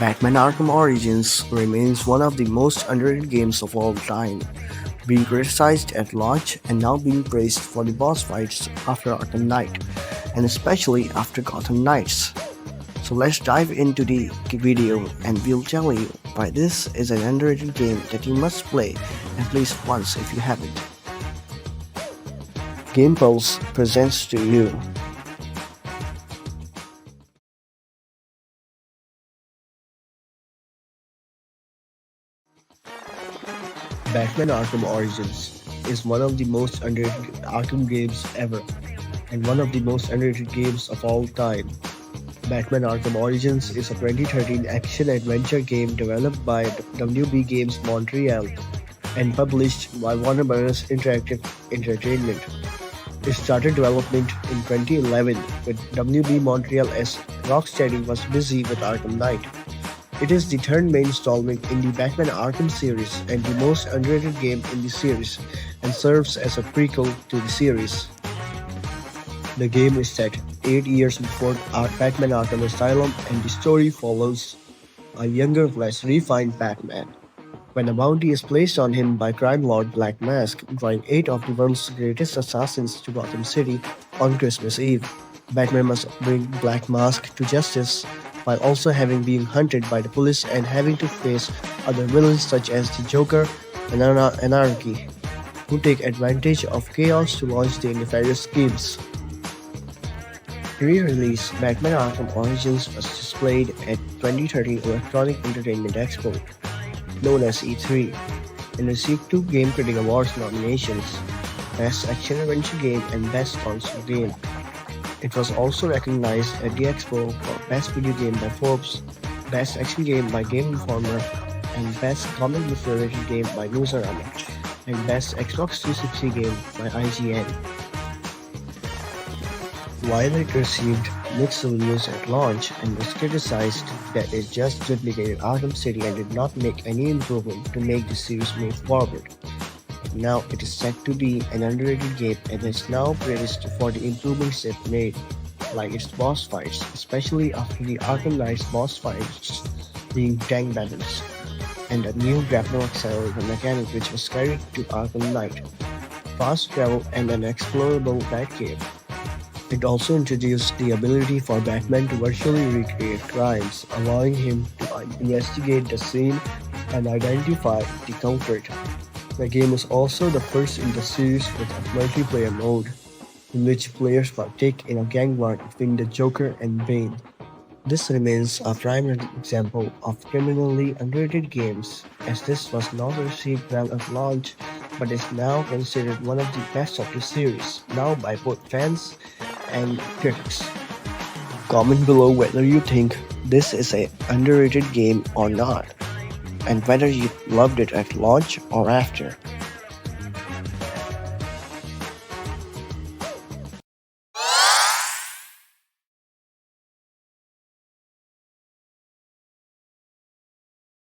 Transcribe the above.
Batman Arkham Origins remains one of the most underrated games of all time, being criticized at launch and now being praised for the boss fights after Arkham Knight, and especially after Gotham Knights. So let's dive into the video and we'll tell you why this is an underrated game that you must play at least once if you haven't. Game Pulse presents to you. Batman Arkham Origins is one of the most underrated Arkham games ever, and one of the most underrated games of all time. Batman Arkham Origins is a 2013 action-adventure game developed by WB Games Montreal and published by Warner Bros. Interactive Entertainment. It started development in 2011 with WB Montreal as Rocksteady was busy with Arkham Knight. It is the third main installment in the Batman Arkham series and the most underrated game in the series, and serves as a prequel to the series. The game is set 8 years before Batman Arkham Asylum, and the story follows a younger, less refined Batman. When a bounty is placed on him by crime lord Black Mask, drawing 8 of the world's greatest assassins to Gotham City on Christmas Eve, Batman must bring Black Mask to justice while also having been hunted by the police and having to face other villains such as the Joker and Anarchy, who take advantage of chaos to launch their nefarious schemes. Pre-release Batman Arkham Origins was displayed at 2013 Electronic Entertainment Expo, known as E3, and received 2 Game Critic Awards nominations, Best Action Adventure Game and Best Console Game. It was also recognized at the Expo for Best Video Game by Forbes, Best Action Game by Game Informer, and Best Comic Book Related Game by Newsarama, and Best Xbox 360 Game by IGN. While it received mixed reviews at launch and was criticized that it just duplicated Arkham City and did not make any improvement to make the series move forward, now it is said to be an underrated game and is now praised for the improvements it made, like its boss fights, especially after the Arkham Knight's boss fights being tank battles, and a new grapple accelerator mechanic which was carried to Arkham Knight, fast travel, and an explorable Batcave. It also introduced the ability for Batman to virtually recreate crimes, allowing him to investigate the scene and identify the culprit. The game is also the first in the series with a multiplayer mode, in which players partake in a gang war between the Joker and Bane. This remains a prime example of criminally underrated games, as this was not received well at launch, but is now considered one of the best of the series, now by both fans and critics. Comment below whether you think this is an underrated game or not, and whether you loved it at launch or after.